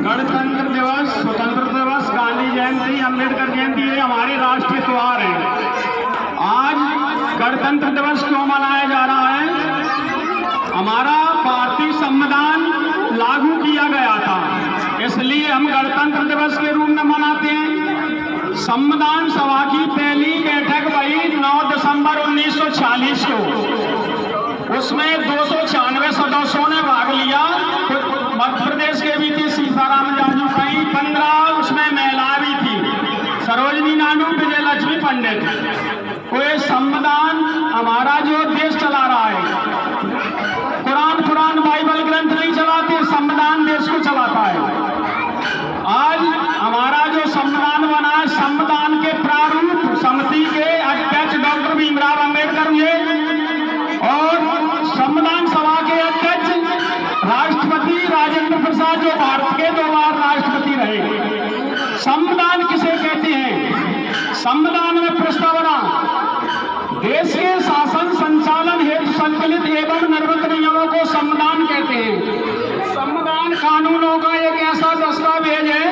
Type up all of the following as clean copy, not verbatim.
गणतंत्र दिवस, स्वतंत्रता दिवस, गांधी जयंती, अम्बेडकर जयंती ये हमारे राष्ट्रीय त्योहार हैं। आज गणतंत्र दिवस क्यों मनाया जा रहा है? हमारा भारतीय संविधान लागू किया गया था, इसलिए हम गणतंत्र दिवस के रूप में मनाते हैं। संविधान सभा की पहली बैठक हुई 9 दिसंबर 1946 को। उसमें 296 सदस्यों ने भाग लिया। मध्य प्रदेश के भी थे, सीताराम जाजू कहीं 15 उसमें महिला भी थी, सरोजनी नायडू, विजय लक्ष्मी पंडित। तो ये संविधान हमारा जो देश चला रहा है, कुरान बाइबल ग्रंथ नहीं चलाते, संविधान देश को चलाता है। आज हमारा जो संविधान बना है, संविधान के प्रारूप समिति के अध्यक्ष डॉक्टर भीमराव अम्बेडकर हुए और संविधान सभा के अध्यक्ष राष्ट्रपति राजेंद्र प्रसाद, जो भारत के 2 बार राष्ट्रपति रहे। संविधान किसे कहते हैं? संविधान में प्रस्तावना देश के शासन संचालन हेतु संकलित एवं निर्मित नियमों को संविधान कहते हैं। संविधान कानूनों का एक ऐसा दस्तावेज है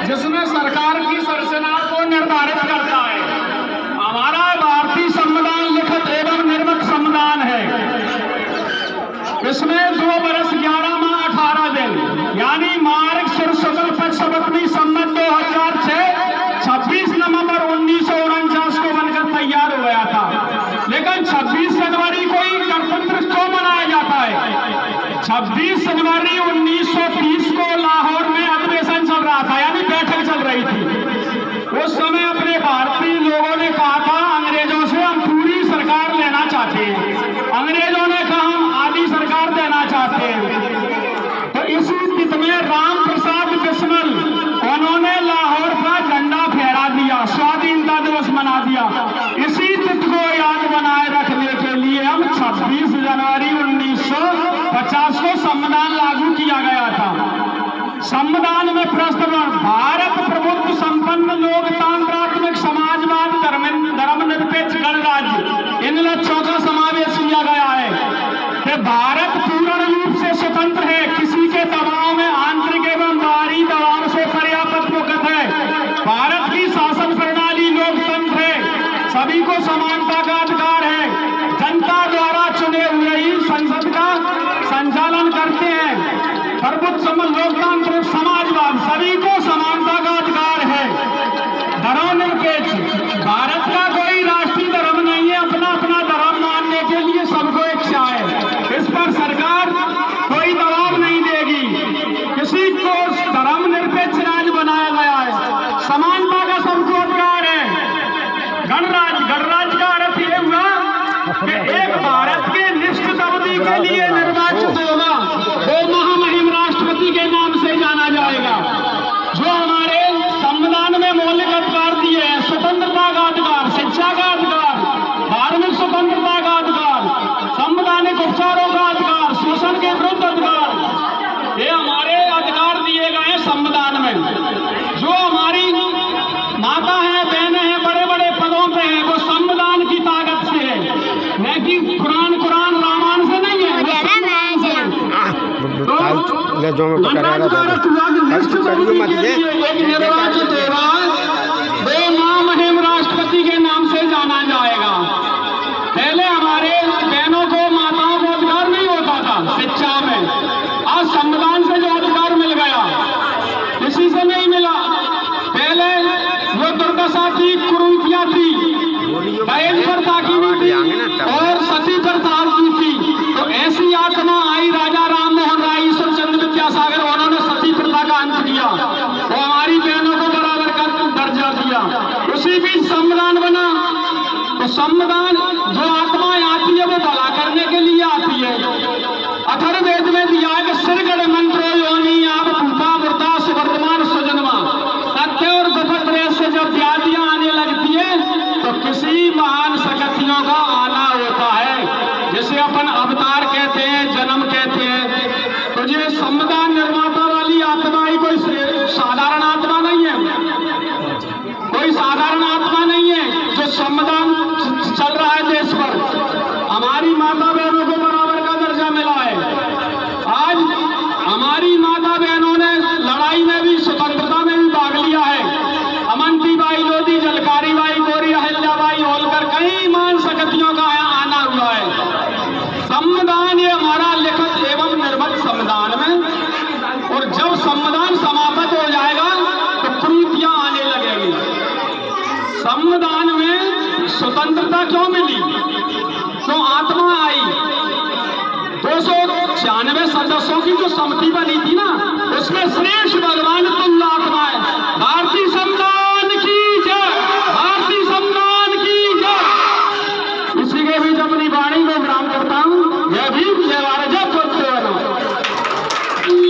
जिसमें सरकार की संरचना को निर्धारित करता है। हमारा भारतीय संविधान लिखित एवं निर्मित संविधान है। इसमें 2 वर्ष 11 माह 18 दिन यानी मार्ग सिर शुक्ल पक्ष पत्नी संवत 2006 26 नवंबर 1949 को बनकर तैयार हो गया था। लेकिन 26 जनवरी को ही गणतंत्र क्यों मनाया जाता है? 26 जनवरी 1930 को लाहौर में अधिवेशन चल रहा था, यानी बैठक चल रही थी। उस समय अपने भारतीय लोगों ने कहा था अंग्रेजों से हम पूरी सरकार लेना चाहते हैं। अंग्रेजों ने कहा हम आधी सरकार देना चाहते हैं। तो इसी तिथि में राम प्रसाद बिस्मिल उन्होंने लाहौर का झंडा फहरा दिया, स्वाधीनता दिवस मना दिया। इसी तिथि को याद बनाए रखने के लिए हम 26 जनवरी 1950 को संविधान लागू किया गया था। संविधान में प्रस्तावना भारत प्रभुत्व संपन्न लोकतांत्रात्मक समाजवाद धर्मनिरपेक्ष गणराज्य, इन लक्ष्यों का समावेश किया गया है कि भारत पूर्ण रूप से स्वतंत्र है, किसी के दबाव में आंतरिक एवं बाहरी दबाव से पर्याप्त मुक्त है। भारत की शासन प्रणाली लोकतंत्र है, सभी को समानता का अधिकार है, जनता द्वारा चुने हुए ही संसद का संचालन करते हैं। प्रभुत्व लोकतांत्रिक समाजवाद, सभी को समानता का अधिकार है। धर्मनिरपेक्ष, भारत का कोई राष्ट्रीय धर्म नहीं है, अपना अपना धर्म मानने के लिए सबको इच्छा है। इस पर सरकार कोई दबाव नहीं देगी। किसी को धर्मनिरपेक्ष राज्य बनाया गया है, समानता का सबको अधिकार है। गणराज्य का अर्थ यह हुआ कि एक भारत के निश्चित अवधि के लिए निर्वाचित होगा, वो महामहिम राष्ट्रपति के नाम से जाना जाएगा। जो हमारे संविधान में मौलिक अधिकार दिए हैं, स्वतंत्रता का अधिकार, शिक्षा का अधिकार, धार्मिक स्वतंत्रता का अधिकार, संवैधानिक उपचारों का अधिकार, शोषण के विरुद्ध अधिकार, ये हमारे अधिकार दिए गए हैं संविधान में। जो हमारी माता है, बहनें हैं, बड़े बड़े पदों पे हैं, वो संविधान की ताकत से है, न कि कुरान रामायण से नहीं है। निर्वाचित होगा, 2 महामहिम राष्ट्रपति के नाम से जाना जाएगा। पहले हमारे बहनों को, माताओं को अधिकार नहीं होता था शिक्षा में, आज संविधान से जो अधिकार मिल गया किसी से नहीं मिला। पहले जो दुर्दशा थी, कुरीतियां थी, दहेज प्रथा की भी थी और सती प्रथा की थी, तो ऐसी आत्मा आई राजा राम मोहन राय, ईश्वर चंद्र विद्यासागर, उन्होंने सती प्रथा का अंत किया, वो हमारी बहनों को बराबर का दर्जा दिया। उसी बीच संविधान बना। तो संविधान जो आत्माएं आती है वो भला करने के लिए आती है। अथर्ववेद में दिया है कि सिरगढ़ मंत्रो योनि आप भूता मृता सुवर्तमान सुजन्मा, सत्य और गपत से जब व्याधियां आने लगती है तो किसी महान शक्तियों का आना होता है, जिसे अपन अवतार कहते हैं, जन्म कहते हैं। तो ये संविधान निर्माता वाली आत्मा ही कोई साधारण आत्मा नहीं है, कोई साधारण आत्मा नहीं है। जो संविधान चल रहा है देश पर, हमारी माता बहनों को बराबर का दर्जा मिला है। आज हमारी माता बहनों ने लड़ाई सत्ता क्यों मिली, क्यों आत्मा आई? 296 सदस्यों की जो समिति बनी थी ना, उसमें श्रेष्ठ भगवान